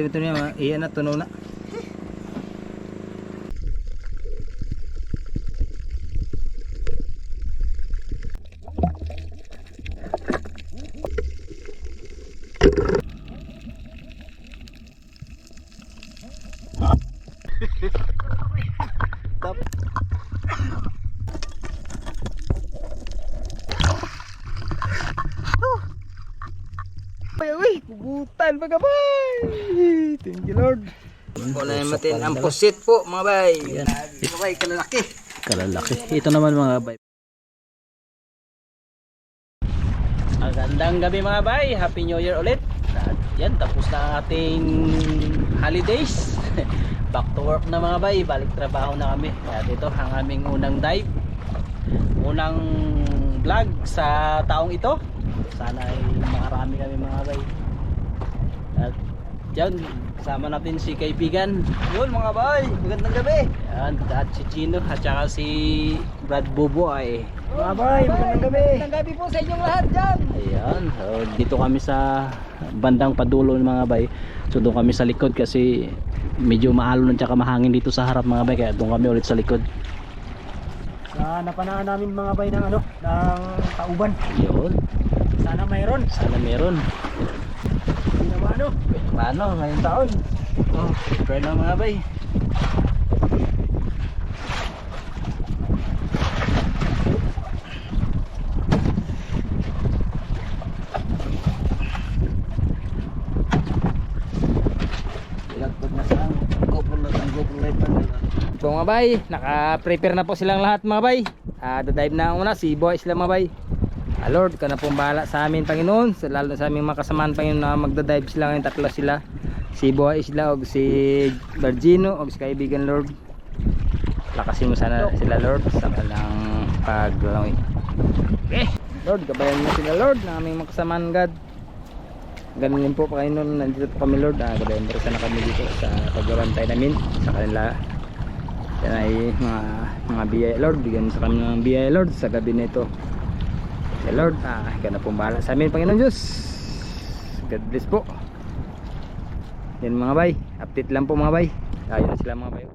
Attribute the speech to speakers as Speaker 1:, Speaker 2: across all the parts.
Speaker 1: ito niya, iyan na, tunaw na. Uy, kugutan pa kabay. Thank you Lord. Wala yung matin ang pusit po mga bay. Mga bay, kalalaki. Kalalaki. Ito naman mga bay. Magandang gabi mga bay. Happy New Year ulit. At yan, tapos na ang ating holidays. Back to work na mga bay. Balik trabaho na kami. At ito ang aming unang dive. Unang vlog sa taong ito. Sana ay makarami kami mga bay. At yan, kasama natin si kaibigan. Yun mga bay, magandang gabi. Yan, at si Chino at saka si Brad Bobo ay. Mga bay, magandang gabi. Magandang gabi po sa inyong lahat dyan. Ayan, so, dito kami sa bandang padulo mga bay. So doon kami sa likod kasi medyo maalon at saka mahangin dito sa harap mga bay. Kaya doon kami ulit sa likod.
Speaker 2: Napanaan namin mga bay ng ano, ng tauban.
Speaker 1: Yun.
Speaker 2: Sana mayroon.
Speaker 1: Sana meron.
Speaker 2: Hindi na ano.
Speaker 1: Paano ngayong taon? Oh, prepare na mga bay. Ilagpag na sa GoPro na ang GoPro live na. So mga bay, naka-prepare na po silang lahat mga bay. Dadive na una si boys lang mga bay. Lord, ka na pong bahala sa amin Panginoon, lalo na sa aming mga kasamahan Panginoon na magdadive sila ngayon, tatlo sila, si Boy Isla o si Virgino o si kaibigan Lord. Lakasin mo sana sila Lord sa kanilang paglalawin. Okay Lord, gabayan mo sila Lord na aming mga kasamahan God. Ganun din po Panginoon, nandito po kami Lord, gabayan mo rin sana kami dito sa pagbabantay namin sa kanila. Yan ay mga biyaya Lord, bigyan mo sa kami ng biyaya Lord sa gabi na ito. Lord, ikaw na pong bahala sa amin Panginoon Diyos. God bless po. Yan mga bay, update lang po mga bay. Ayun na sila mga bay.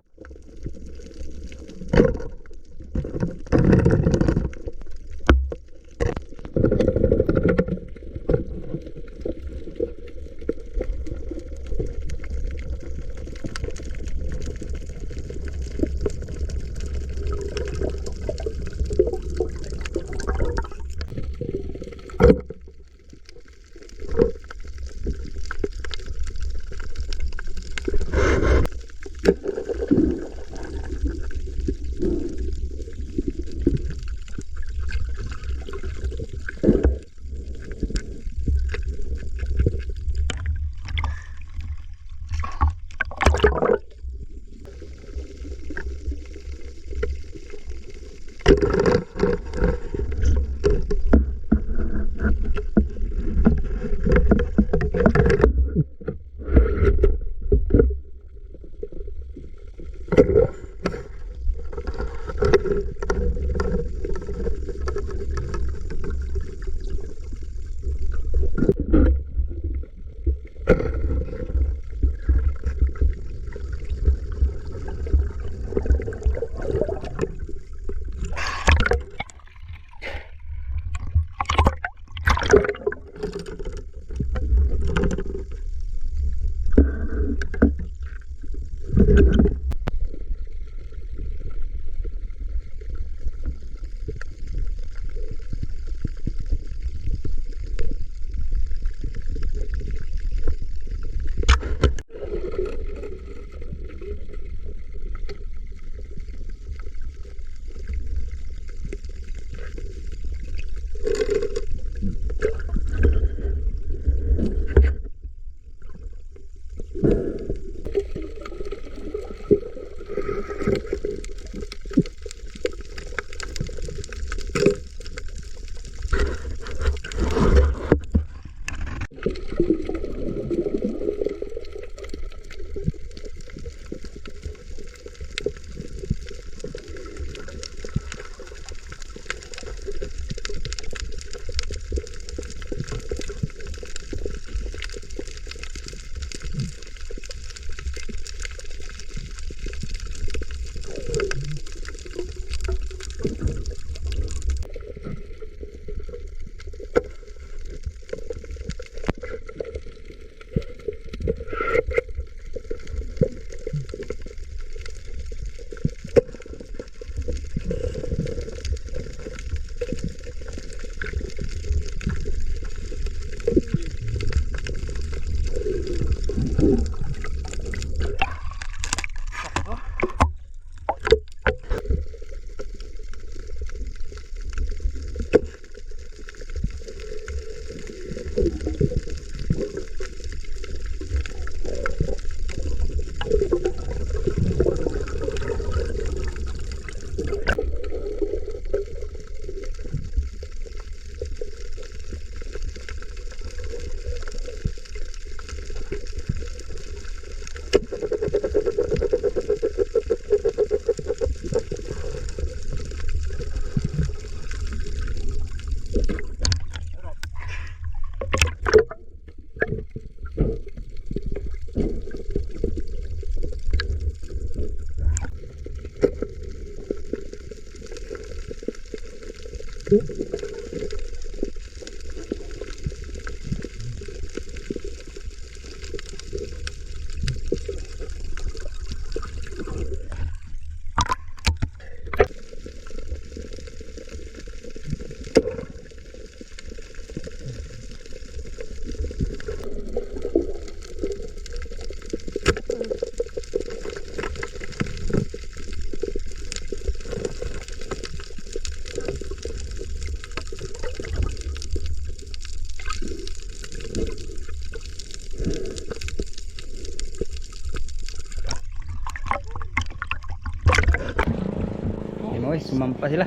Speaker 1: Ay, sumampa sila.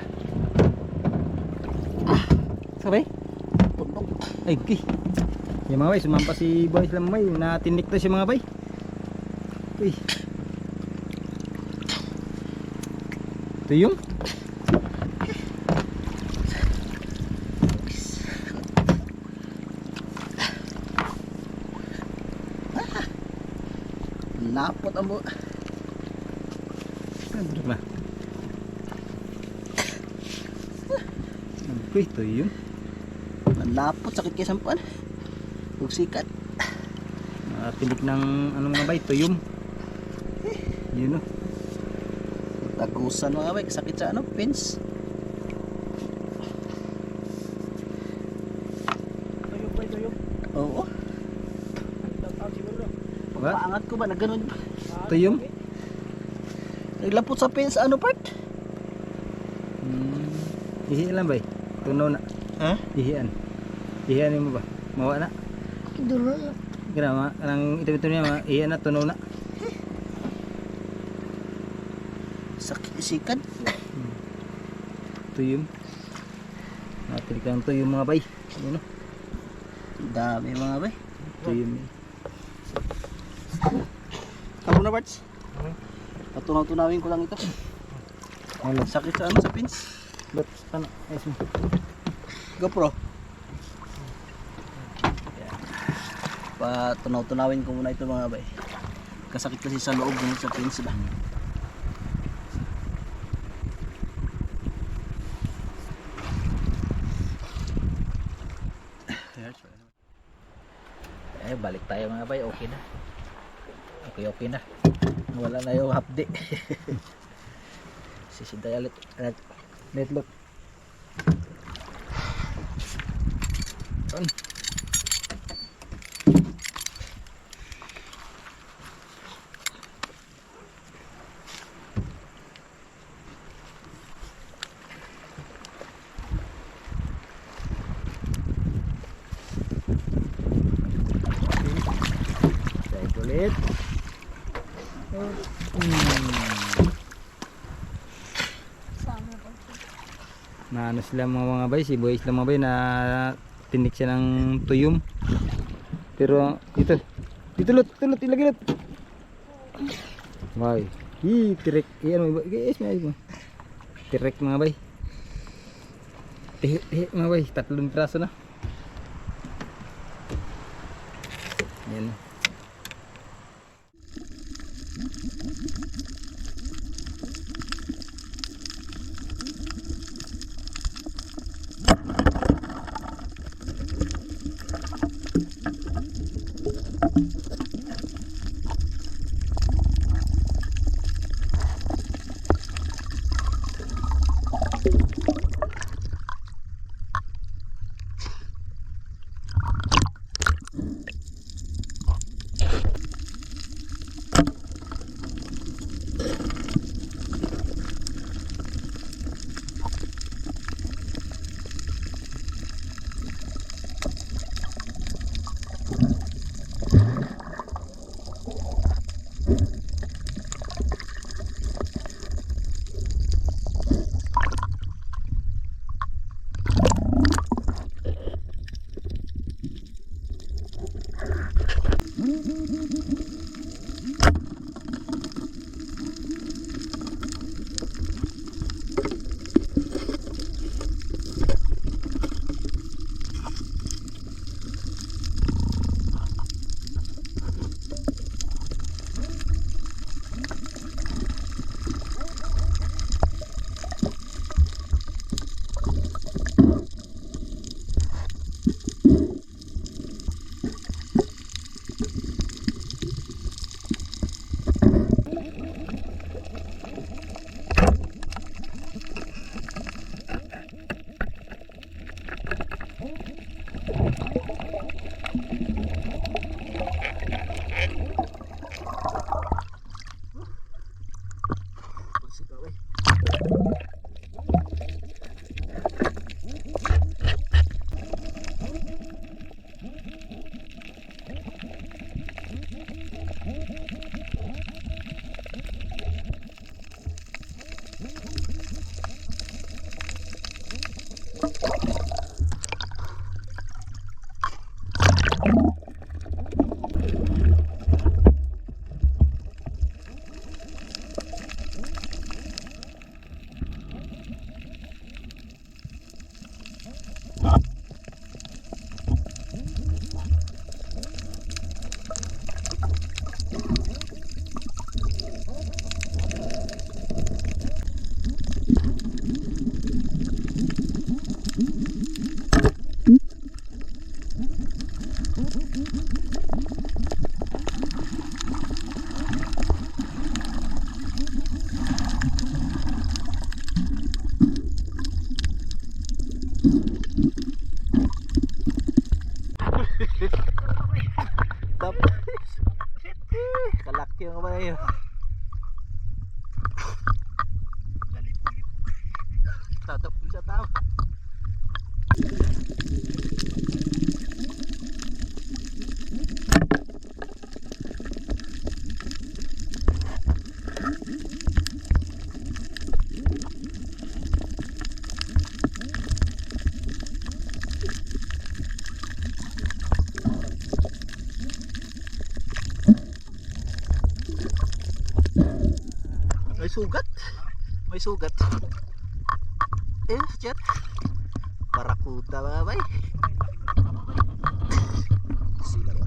Speaker 1: Sabay?
Speaker 2: Tundok.
Speaker 1: Ay, okay. Yung mga bay, sumampa si Boy Islam may. Natinik to si mga bay. Okay. Ito yung
Speaker 2: Napot ang bu...
Speaker 1: Duduk na. Okay, ito yung
Speaker 2: Napot, sakit kaya sampuan. Huwag sikat.
Speaker 1: tinik ng ano mga bay, tuyom. Yun o.
Speaker 2: Tagusan mga bay, sakit sa ano, pins. Tuyog ba, tuyog? Oo. Paangat ko ba, nagganon ba?
Speaker 1: Tuyom.
Speaker 2: Naglapot sa pins, ano part?
Speaker 1: Ihi lang bay. Tunaw na.
Speaker 2: Ha?
Speaker 1: Ihian. Ihian mo ba? Mawa na.
Speaker 3: Dulo na.
Speaker 1: Kira kanang ito niya ihian na tunaw na.
Speaker 2: Sakit isikan.
Speaker 1: Tuyom. Natinik ng tuyom mga bay. Yun o.
Speaker 2: Dami mga bay.
Speaker 1: Tuyom.
Speaker 2: Kamu na parts? Patunaw-tunawin ko lang ito.
Speaker 1: Wala.
Speaker 2: Sakit sa ano, sa pins.
Speaker 1: But ano? Ayos mo.
Speaker 2: GoPro. Patunaw-tunawin ko muna ito mga bay. Kasakit kasi sa loob ng sa pins ba.
Speaker 4: Eh, balik tayo mga bay, okay na. Okay na. Wala na yung hapdi. Sisintay ulit.
Speaker 1: Netlot. Cek ulit. Na ano sila mga bay, si Boy Islam mga bay na tinik siya ng tuyom. Pero dito lot, ilagay lot. Bay. Tirek. Iyan mo, guys, mo. Tirek mga bay. Mga bay, 3 piraso na. Yan.
Speaker 2: bay. Tatapon sa tao. May sugat. May sugat. Chat. Barakuda babay. Sila ba?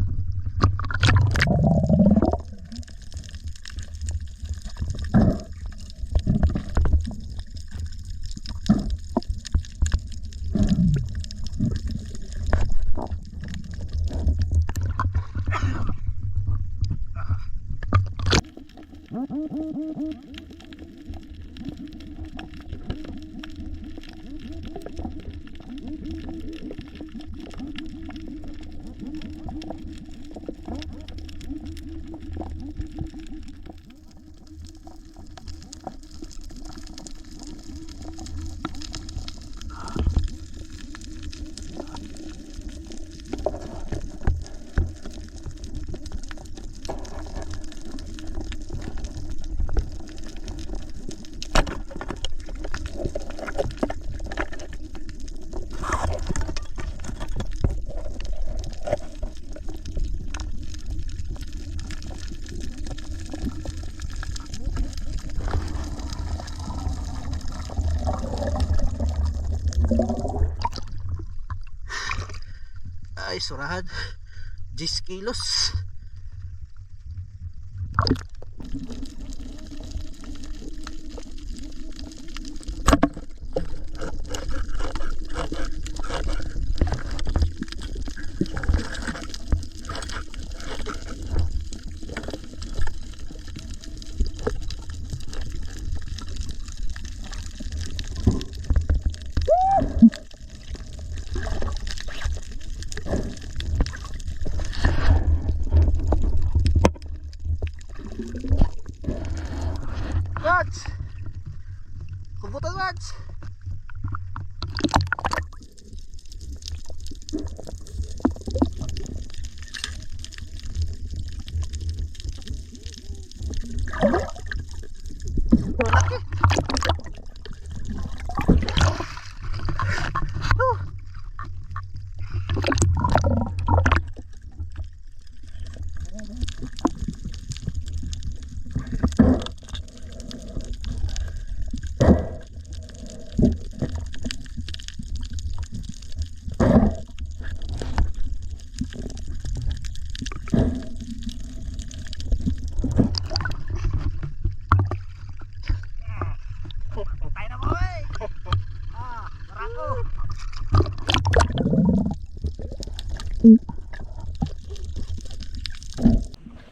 Speaker 2: Ay, surahan 10 kilos. Watch! Kumputan watch! Malaki!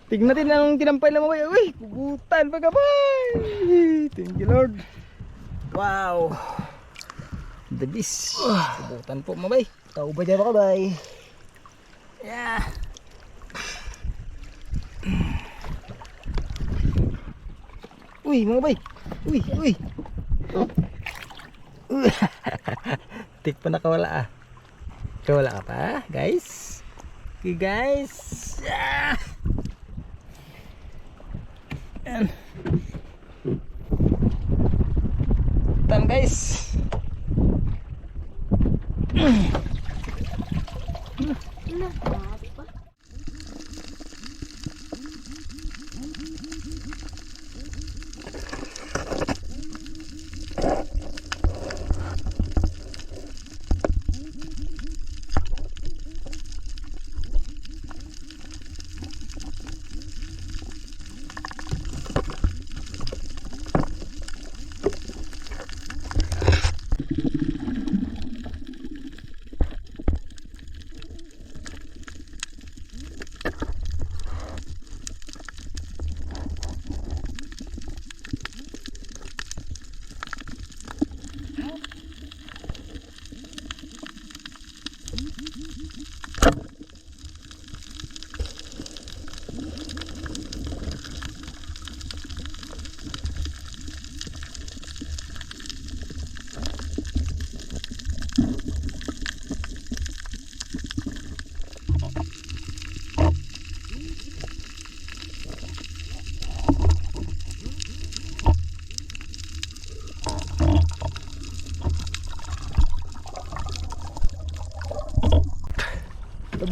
Speaker 1: Tignan natin ang tinampay na mabay. Uy, pugutan pa kabay. Thank you Lord. Wow. The beast. Pugutan po mabay.
Speaker 2: Tao ba dyan ba bay?
Speaker 1: Yeah. Uy, mga bay. Uy, uy. Tik pa nakawala ah. Kawala ka pa, guys? Okay, guys. Ah. Yan. Tan guys.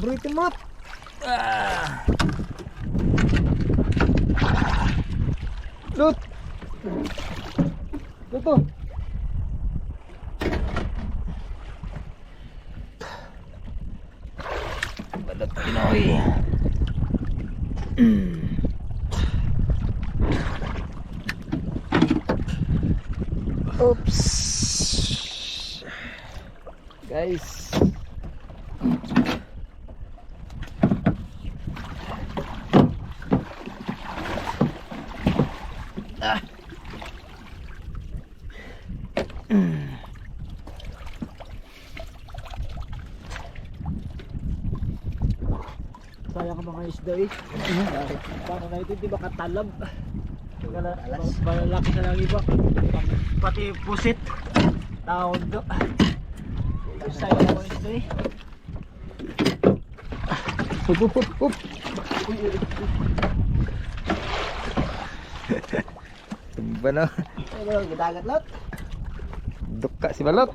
Speaker 1: Paborito mo. Lut. Ito. Balat Pinoy. Oops. Guys.
Speaker 2: Sayang ka mga isda eh. Paano na ito, di ba katalab? Malalaki na lang iba. Pati pusit. Tawag do. Sayang mga isda eh.
Speaker 1: Hup, hup, hup, hup. Tumba na.
Speaker 2: Ano, gidagat lot?
Speaker 1: Duka si balot.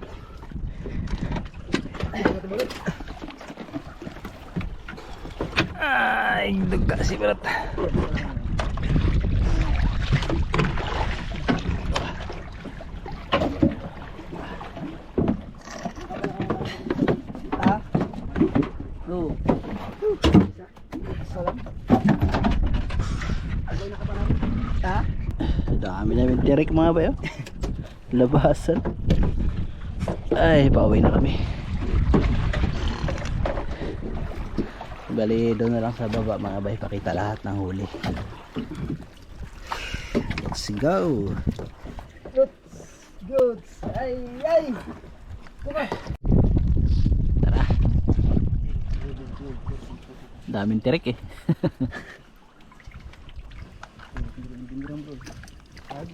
Speaker 1: Ay, duka si balot.
Speaker 2: Ha? No. Ha? Dami namin tirik mga bayo. Labasan. Ay, pauwi na kami. Bali, doon na lang sa baba mga bay, pakita lahat ng huli. Let's go.
Speaker 1: Good. Ay, ay.
Speaker 2: Tara. Daming tirik eh.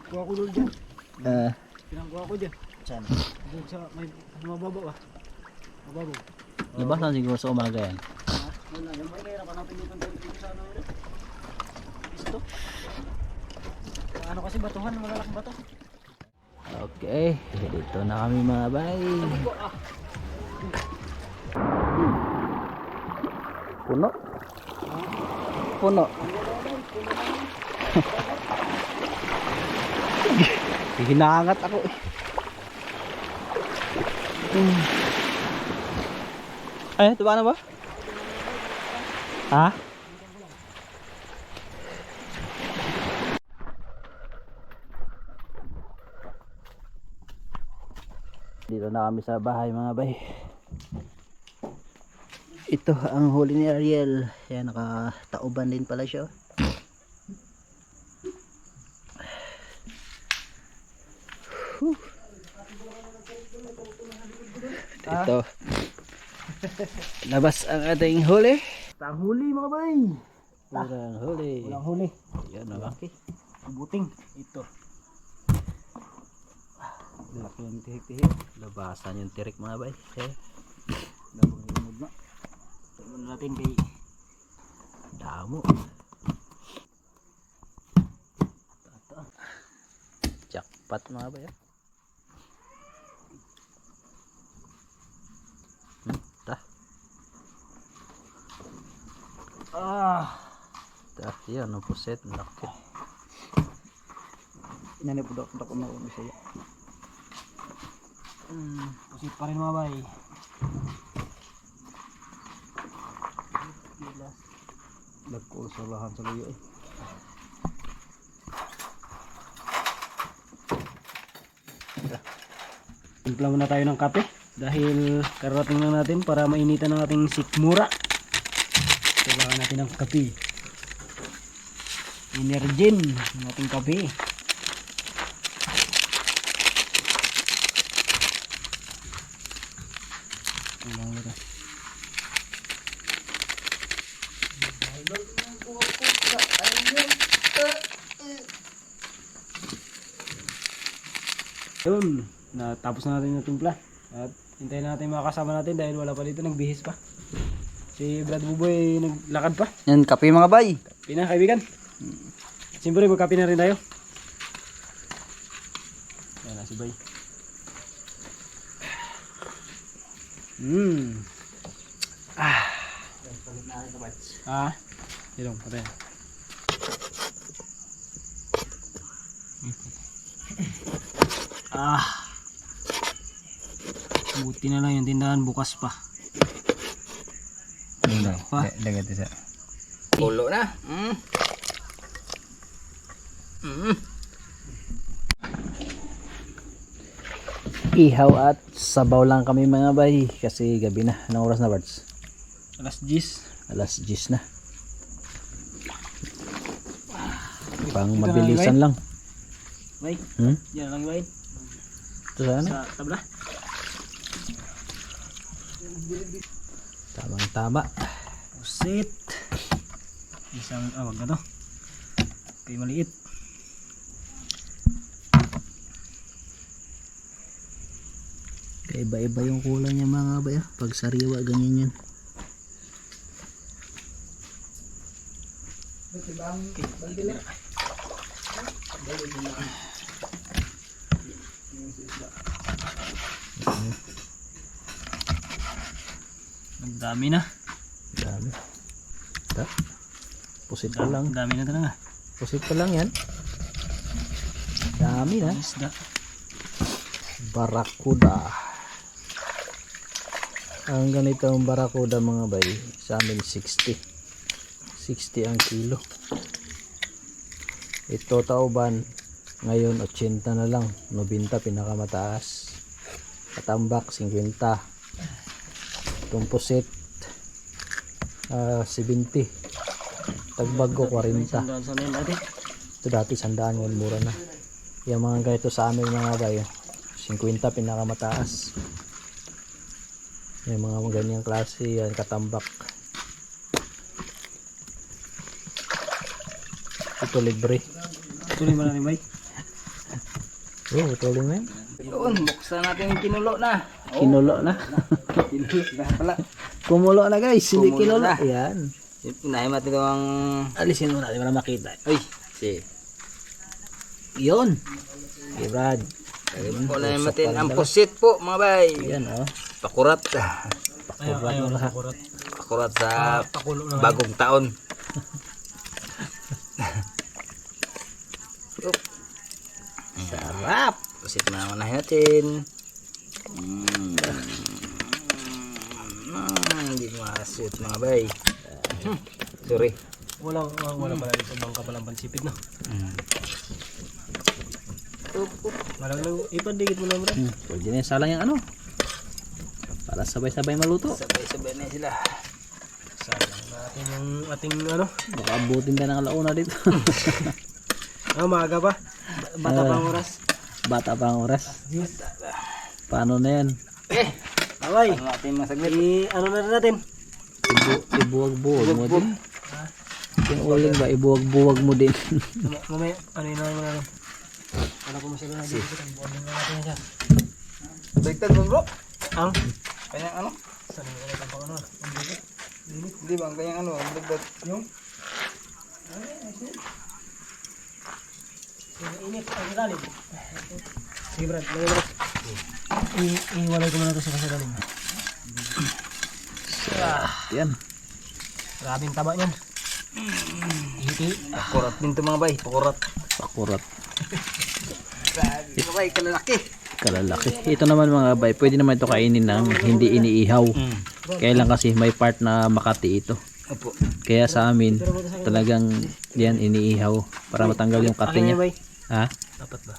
Speaker 1: Kuha ko doon dyan.
Speaker 2: Ah,
Speaker 1: Pinangkuha ko dyan.
Speaker 2: saan?
Speaker 1: Doon sa may mababaw ah. Mababaw.
Speaker 2: Labasan siguro sa umaga yan.
Speaker 1: Wala, yung may kaya napanapin dito dito sa ano yun. Ito. Ano kasi batuhan, malalaking bato.
Speaker 2: Okay, dito na kami mga bay. Puno. Puno. Hinangat ako eh. Ay, tuba na ba? Ha? Dito na kami sa bahay mga bay. Ito ang huli ni Ariel. Yan, nakatauban din pala siya. Ito. Labas ang ating huli.
Speaker 1: Ang huli mga bay.
Speaker 2: Walang huli.
Speaker 1: Walang huli.
Speaker 2: Yan o. Okay.
Speaker 1: Buting. Ito.
Speaker 2: Laki yung tihik-tihik. Labasan yung tirik mga bay. Okay.
Speaker 1: Dabang lumod na. Tignan natin kay
Speaker 2: Damo. Jackpot mga bay. Tah. Tah, yan ang puset. Laki.
Speaker 1: Inanay po dako na ko Bisaya. Pusit pa rin mga bay. Dagko sa lahan sa luyo eh. Timpla muna tayo ng kape dahil karating lang natin para mainitan ng ating sikmura. Kailangan natin ng kape. Energin ng ating kape. Yun, natapos na natin yung timpla. At hintayin natin mga kasama natin dahil wala pa dito, nagbihis pa. Si Brad Buboy naglakad pa.
Speaker 2: Yan, kape mga bay.
Speaker 1: Kape na kaibigan. Siyempre magkape na rin tayo. Yan na si Bay.
Speaker 2: Ah, ilong patay. Ah. Buti na lang yung tindahan bukas pa. Pa.
Speaker 4: Dagat isa.
Speaker 1: Pulo na.
Speaker 4: Ihaw at sabaw lang kami mga bay kasi gabi na. Anong oras na, Bards?
Speaker 2: Alas 10.
Speaker 4: Alas 10 na. Pang mabilisan lang.
Speaker 2: Bay, yan lang yung
Speaker 4: Ito sana?
Speaker 2: sa tabla.
Speaker 4: Tamang tama.
Speaker 2: Pusit. Isang, wag na to. Kay maliit.
Speaker 4: Iba-iba yung kulay niya mga bay. Pag sariwa ganyan yan.
Speaker 2: Ang dami na.
Speaker 4: Dami. Pusit pa lang.
Speaker 2: Dami na talaga.
Speaker 4: Pusit pa lang yan. Dami na.
Speaker 2: Isda.
Speaker 4: Barakuda. Ang ganitong barakuda mga bay, sa amin 60 ang kilo. Ito tauban ngayon 80 na lang, 90 pinakamataas. Katambak 50. Itong pusit 70. Tagbago 40.
Speaker 2: Sandaan sa nila natin.
Speaker 4: Ito dati 100 ngayon mura na. Yung mga ganito sa amin mga bay 50 pinakamataas. Yung mga ganyang klase yan, katambak. Ito libre.
Speaker 2: Tuloy mo na rin, bay.
Speaker 4: Oh, tuloy mo yan.
Speaker 1: Yun, buksan natin yung kinulo na.
Speaker 4: Kinulo na.
Speaker 1: Kinulo na pala.
Speaker 4: Kumulo na guys, hindi
Speaker 1: Kumulo
Speaker 4: kinulo.
Speaker 1: na.
Speaker 4: Yan.
Speaker 1: Unahin natin ito ang...
Speaker 4: Alisin mo natin para makita.
Speaker 1: Uy, si.
Speaker 4: Yun. Okay, Brad.
Speaker 1: Unahin natin ang pusit po mga bay.
Speaker 4: Yan oh.
Speaker 1: Pakurat.
Speaker 2: Ayaw na kurat.
Speaker 1: Pakurat sa
Speaker 2: Pakulo na.
Speaker 1: bagong taon. Sarap. Pusit na unahin natin. Hindi masut mga bay. Sorry.
Speaker 2: Wala pala dito bangka palang pansipit na. Malang ipandigit mo na bro.
Speaker 4: Pwede na yung salang yung ano. Para sabay-sabay maluto.
Speaker 1: Sabay-sabay na sila.
Speaker 2: Sayang natin yung ating ano.
Speaker 4: Baka abutin na ng alauna dito.
Speaker 2: Maaga pa. Bata pa ang oras.
Speaker 4: Bata pa ang oras. Paano na yan?
Speaker 2: Away.
Speaker 1: Ano natin masaglit?
Speaker 2: Ano na rin natin?
Speaker 4: Ibuwag-buwag mo din. Yung uling ba, ibuwag-buwag mo din.
Speaker 2: Mamaya, ano yun naman natin? Wala ko masyado na dito. Buwagin na natin siya.
Speaker 1: Baliktad mo bro.
Speaker 2: Ang?
Speaker 1: Kanyang ano?
Speaker 2: Saan yung ulit ang pang ano?
Speaker 1: Hindi ba? Kanyang ano? Baliktad. Yung?
Speaker 2: Init. Ang ilalim. Sige Brad. Lagay Brad. Iwalay ko muna ito sa kasalalim.
Speaker 4: Yan.
Speaker 2: Grabing taba niyan. Hiti.
Speaker 1: Pakurat din ito mga bay. Pakurat.
Speaker 4: Pakurat.
Speaker 1: Grabe mga bay. Kalalaki.
Speaker 4: Kalalaki. Ito naman mga bay, pwede naman ito kainin ng hindi iniihaw. Kaya lang kasi may part na Makati ito.
Speaker 1: Opo.
Speaker 4: Kaya sa amin, talagang yan iniihaw para matanggal yung kate niya. Ha?
Speaker 2: Dapat ba?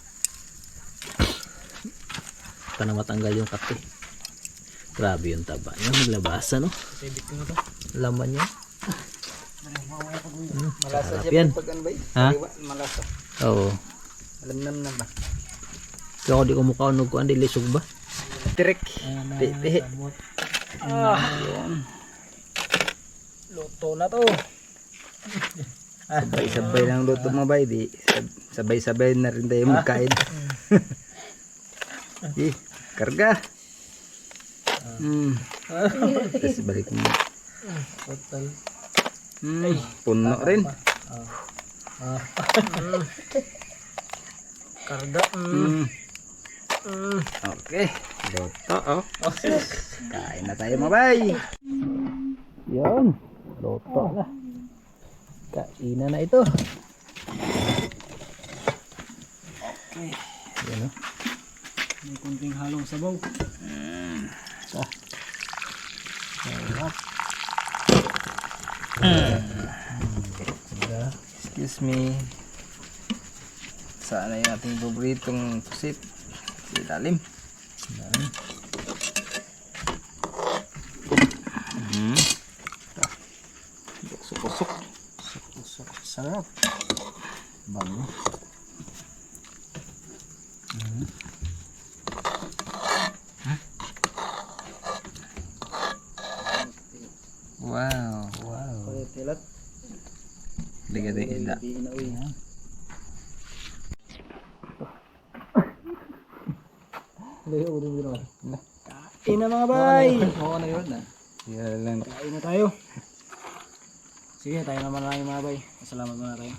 Speaker 4: Para matanggal yung kate. Grabe yung taba niya. Naglabasan no?
Speaker 2: Sibit ko na ito.
Speaker 4: Laman niya.
Speaker 1: Malasa
Speaker 4: Sarap
Speaker 1: siya
Speaker 4: yan.
Speaker 1: pag ano bay.
Speaker 4: Ha?
Speaker 1: Sariwa, malasa.
Speaker 4: Oo.
Speaker 1: Alam na ba?
Speaker 4: Kaya ako di ko mukha unog ko. Hindi lisog ba?
Speaker 1: Tirik. Tihi.
Speaker 2: Luto na to.
Speaker 1: Sabay-sabay lang luto mga bay. Di, sabay-sabay na rin tayo magkain. Karga. Tapos balik mo. Puno rin.
Speaker 2: Karga.
Speaker 1: Okay. Luto. Kain na tayo mga bay.
Speaker 4: Yan. Luto na. Kainan na ito.
Speaker 2: Okay.
Speaker 4: Yan o.
Speaker 2: May kunting halong sabaw.
Speaker 4: Sarap.
Speaker 1: Excuse me. Saan na yung ating paboritong pusit? Sa ilalim. Pusok-pusok.
Speaker 2: Pusok. Sarap.
Speaker 4: Bango.
Speaker 1: Wow.
Speaker 2: Tilat.
Speaker 1: Liga din isda.
Speaker 2: Kain na mga bay.
Speaker 4: Oo na yun.
Speaker 1: Yan lang.
Speaker 2: Kain na tayo. Sige, tayo naman lang mga bay. Salamat muna tayo.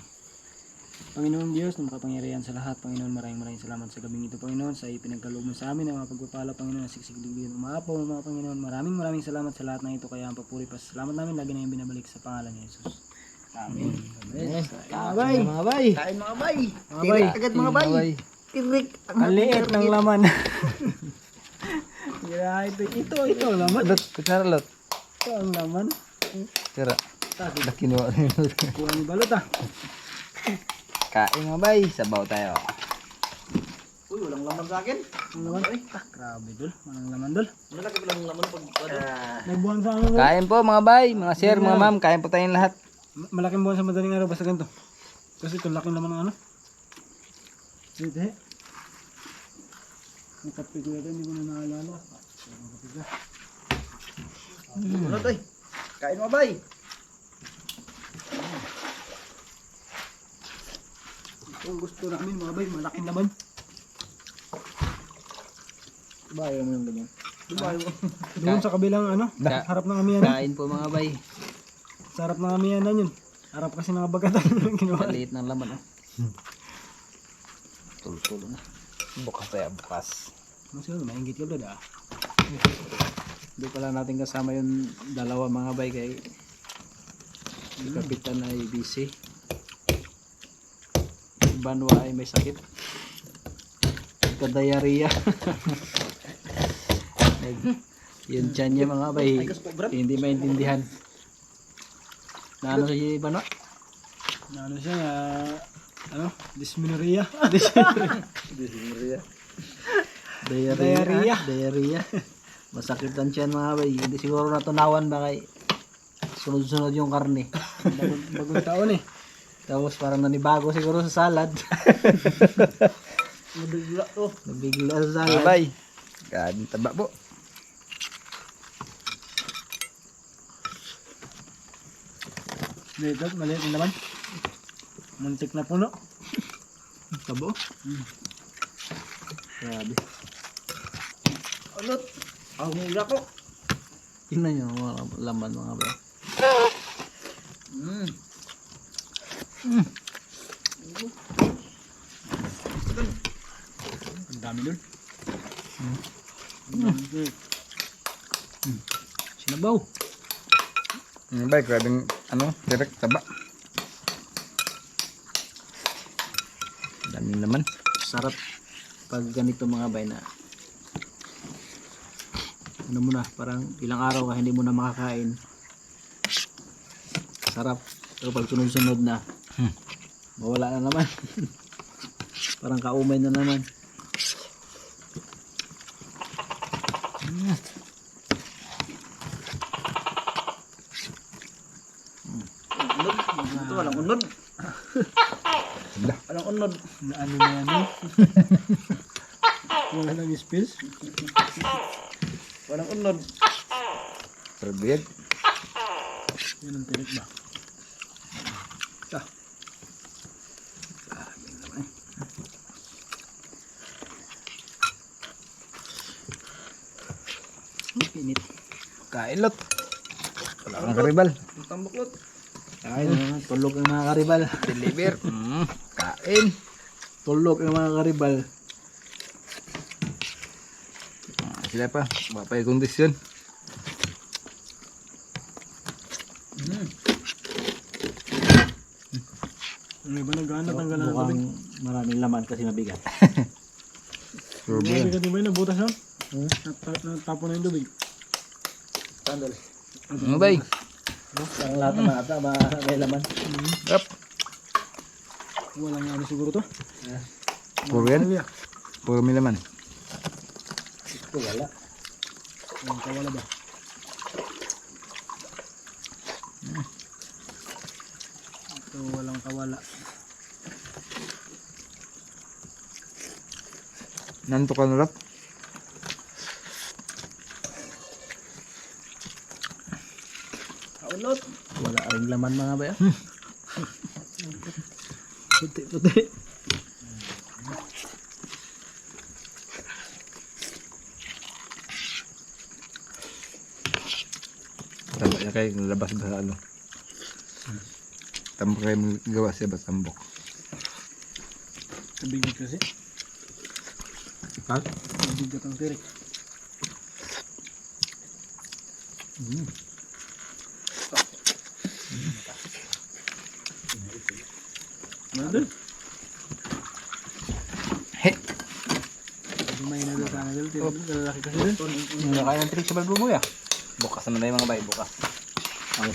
Speaker 2: Panginoon Diyos na makapangyarihan sa lahat, Panginoon, maraming salamat sa gabing ito, Panginoon, sa ipinagkaloob mo sa amin ng mga pagpapala, Panginoon, na siksik digdigan umapaw, mga Panginoon, maraming salamat sa lahat ng ito, kaya ang papuri pa salamat namin, lagi na yung binabalik sa pangalan ni Jesus. Amen. Amen. Kabay.
Speaker 4: Mga bay.
Speaker 2: Kain mga bay. Mga bay.
Speaker 1: Agad mga bay.
Speaker 2: Tirik. Ang liit ng laman. Ito laman.
Speaker 1: Lot, kutsara lot.
Speaker 2: Ito ang laman.
Speaker 1: Tira. Kinuha rin.
Speaker 2: Kuha ni balot ah.
Speaker 1: Kain mga bay. Sabaw tayo.
Speaker 2: Uy, walang laman sa akin. Ang laman ay. Grabe dul. Walang laman dul. Malaki pa lang laman pag nagbuhan sa ano.
Speaker 1: Kain po mga bay. Mga sir, mga ma'am. Kain po tayong lahat.
Speaker 2: Malaking buwan sa madaling araw basta ganito. Kasi ito laking laman ng ano. Dito. Ang kape ko yata, hindi ko na naalala. Ang kape ka.
Speaker 1: Ano to? Kain mga bay.
Speaker 2: Ito ang gusto namin mga bay, malaking laman.
Speaker 4: Bayo mo yung ganyan.
Speaker 2: Doon sa kabilang ano, harap ng amiyanan.
Speaker 4: Kain po mga bay.
Speaker 2: Sa harap ng amiyanan yun. Harap kasi ng bagatan ginawa.
Speaker 4: Maliit ng laman.
Speaker 1: Tulo-tulo na. Bukas tayo, bukas.
Speaker 2: Masyado, maingit ka ba da?
Speaker 4: Hindi pala natin kasama yung dalawa mga bay kay si Kapitan ay busy. Si Banwa ay may sakit. Nagka-diarrhea. Yung tiyan niya mga bay hindi maintindihan. Na ano si Banwa?
Speaker 2: Na ano siya, ano? Dysmenorrhea.
Speaker 4: Diarrhea. Masakit ang tiyan mga bay. Hindi siguro natunawan ba kay sunod-sunod yung karne.
Speaker 2: Bagong taon eh.
Speaker 4: Tapos parang nanibago siguro sa salad.
Speaker 2: Nabigla to.
Speaker 4: Nabigla sa
Speaker 1: Mga
Speaker 4: salad.
Speaker 1: bay. Kain taba po.
Speaker 2: Dito, maliit na naman. Muntik na puno.
Speaker 4: Tabo. Grabe.
Speaker 2: Alot. Ang hula ko.
Speaker 4: Tingnan nyo mga laman mga bay.
Speaker 2: Ang dami dun.
Speaker 4: Sinabaw.
Speaker 1: Mga bay, grabing ano, direct taba. Dami naman.
Speaker 4: Sarap pag ganito mga bay na ano mo na, parang ilang araw ka hindi mo na makakain. Sarap. Pero pag sunod-sunod na mawala na naman. Parang kaumay na naman.
Speaker 2: Ito, walang unod. Walang unod. Ano na yan eh? Wala nang space. Walang unod.
Speaker 1: Perbid.
Speaker 2: Yan ang tirik ba?
Speaker 4: Pinit.
Speaker 1: Kain lot. Wala kang karibal.
Speaker 2: Tambuklot.
Speaker 4: Kain naman. Tulog ang mga karibal.
Speaker 1: Deliver. Kain.
Speaker 4: Tulog ang mga karibal.
Speaker 1: Sila pa. Bapay kondisyon.
Speaker 2: Ano ba nagana tanggal na tubig?
Speaker 4: Mukhang maraming laman kasi mabigat.
Speaker 2: Mabigat din ba yun? Nabutas yun? Natapon na yung tubig.
Speaker 4: Sandal.
Speaker 1: Mga bay.
Speaker 4: Ang lahat naman ata, may laman.
Speaker 1: Up.
Speaker 2: Walang ano siguro to.
Speaker 1: Puro yan. Puro may laman.
Speaker 4: Ito wala.
Speaker 2: Walang kawala ba? Ito walang kawala.
Speaker 1: Nanto ka na rap.
Speaker 2: Kaulot.
Speaker 4: Wala ring laman mga bay.
Speaker 2: Puti.
Speaker 1: Tama na kayo nalabas ba sa ano. Tambok kayo magawa siya ba tambok.
Speaker 2: Kabigat kasi.
Speaker 1: Ha?
Speaker 2: Kabigat ang sirik. Ano doon?
Speaker 1: He.
Speaker 2: May na doon sana doon. Tira doon. Lalaki kasi doon.
Speaker 1: Hindi kaya ng trick sa balbo mo ya. Bukas naman tayo mga bay. Bukas. Ang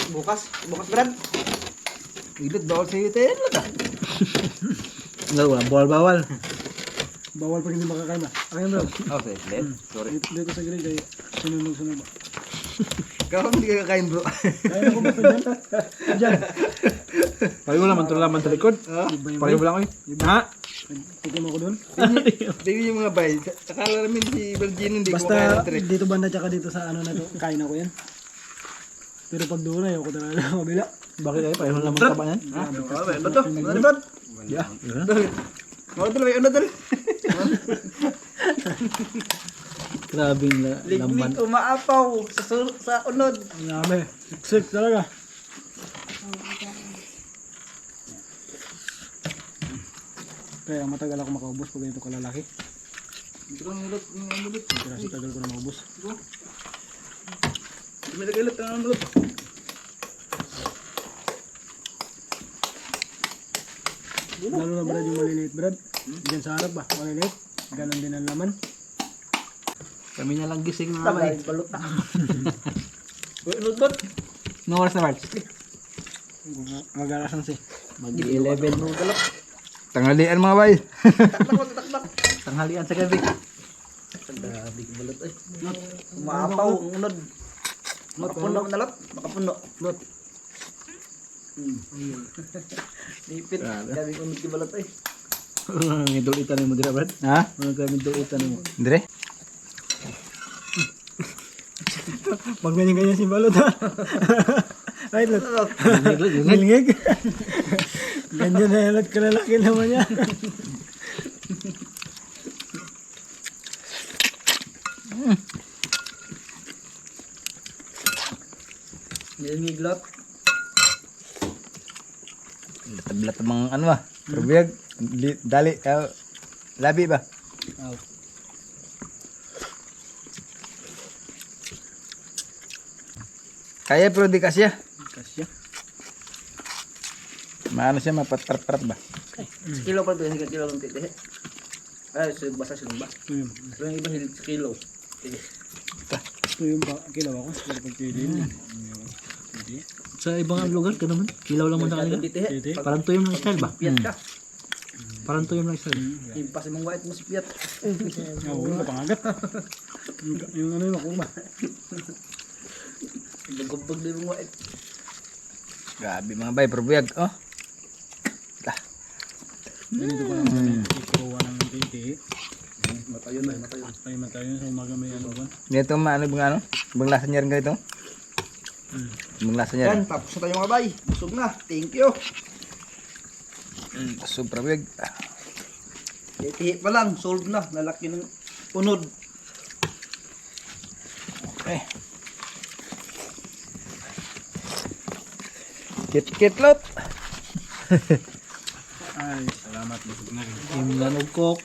Speaker 3: Bukas Brad.
Speaker 1: ilot bawal sa iyo tayo.
Speaker 4: Wala, bawal.
Speaker 2: Bawal pag hindi makakain ba? Ayan bro.
Speaker 1: Okay, let. Sorry.
Speaker 2: Dito sa grid ay sunod ba?
Speaker 1: Ikaw hindi ka kakain bro.
Speaker 2: Kaya ako basta dyan. Dyan.
Speaker 4: Pareho naman ito laman sa likod. Pareho lang kayo. Ha?
Speaker 2: Tikim ako doon.
Speaker 1: Tingin yung mga bay. Akala namin si Virgin hindi ko kaya
Speaker 2: Basta
Speaker 1: ng trick.
Speaker 2: dito banda tsaka dito sa ano na to. Kain ako yan. Pero pag doon ay ako talaga sa kabila.
Speaker 4: Bakit kayo? Pareho naman ka ba yan?
Speaker 3: Ano to? Ano Brad?
Speaker 4: Yeah.
Speaker 3: Ano to? Ano to?
Speaker 4: Grabing laman.
Speaker 3: Liglig umaapaw sa unod.
Speaker 2: Grabe. Siksik talaga. Kaya matagal ako makaubos pag ganito kalalaki.
Speaker 3: Dito lang ulot.
Speaker 2: Kasi tagal ko na maubos.
Speaker 3: May nag-ilot ang ulot.
Speaker 2: Lalo na Brad yung maliliit Brad. Diyan sa harap ba? Maliliit. Ganon din ang laman.
Speaker 4: Kami na lang gising mga bay.
Speaker 3: Sabay, balot na. Uy, ulot.
Speaker 4: No oras na March?
Speaker 2: Mag-arasan si.
Speaker 4: Mag-11.
Speaker 1: Tanghalian mga bay.
Speaker 3: Taktak.
Speaker 4: Tanghalian sa gabi.
Speaker 3: Grabe balot eh. Umaapaw ang unod. Makapuno na lot. Makapuno. Lot. Lipit. Grabe ang unod ki balot eh.
Speaker 4: Ngidol itan mo dira Brad?
Speaker 1: Ha?
Speaker 4: Ano ka ngidol itan mo?
Speaker 1: Dire?
Speaker 2: Pag ganyan si Balot ha. Right lot. Ngilngig. Ganyan na lot kalalaki naman niya.
Speaker 3: Nilngiglot.
Speaker 1: Latab-latab mga ano ba? Probiyag. Dali. Labi ba? Kaya pero di kasya.
Speaker 2: Kasya.
Speaker 1: Maano siya mapatrat-prat ba?
Speaker 3: Kilo pa ito. Kilo lang titi. Ay, basta silong ba?
Speaker 2: Yun.
Speaker 3: Pero yung iba hilig sa kilo. Sige.
Speaker 2: Ito yung kilaw ako. Pero pag pwede yun.
Speaker 4: Sa ibang lugar ka naman. Kilaw lang mo na kanila.
Speaker 3: Titi.
Speaker 2: Titi.
Speaker 4: Parang tuyom lang style ba?
Speaker 3: Piat ka.
Speaker 4: Parang tuyom lang style.
Speaker 3: Impas mong white mo si piat.
Speaker 2: Oo, napangagat. Yung ano yung ako ba?
Speaker 3: Bagobag din mong white.
Speaker 1: Grabe mga bay, probiyag. Oh.
Speaker 2: Ganito pa lang. Ikuha ng titi.
Speaker 3: Matayon na, matayon.
Speaker 2: Tayo sa umaga may ano ba?
Speaker 1: Dito maano bang ano? Bang lasa niya rin ganito? Bang lasa niya rin.
Speaker 3: Yan, tapos na tayo mga bay. Busog na. Thank you.
Speaker 1: So probiyag.
Speaker 3: Titi pa lang. Solve na. Lalaki ng unod.
Speaker 1: Okay. Kit lot.
Speaker 2: Ay, salamat. Busog na rin.
Speaker 4: Imlan og cook.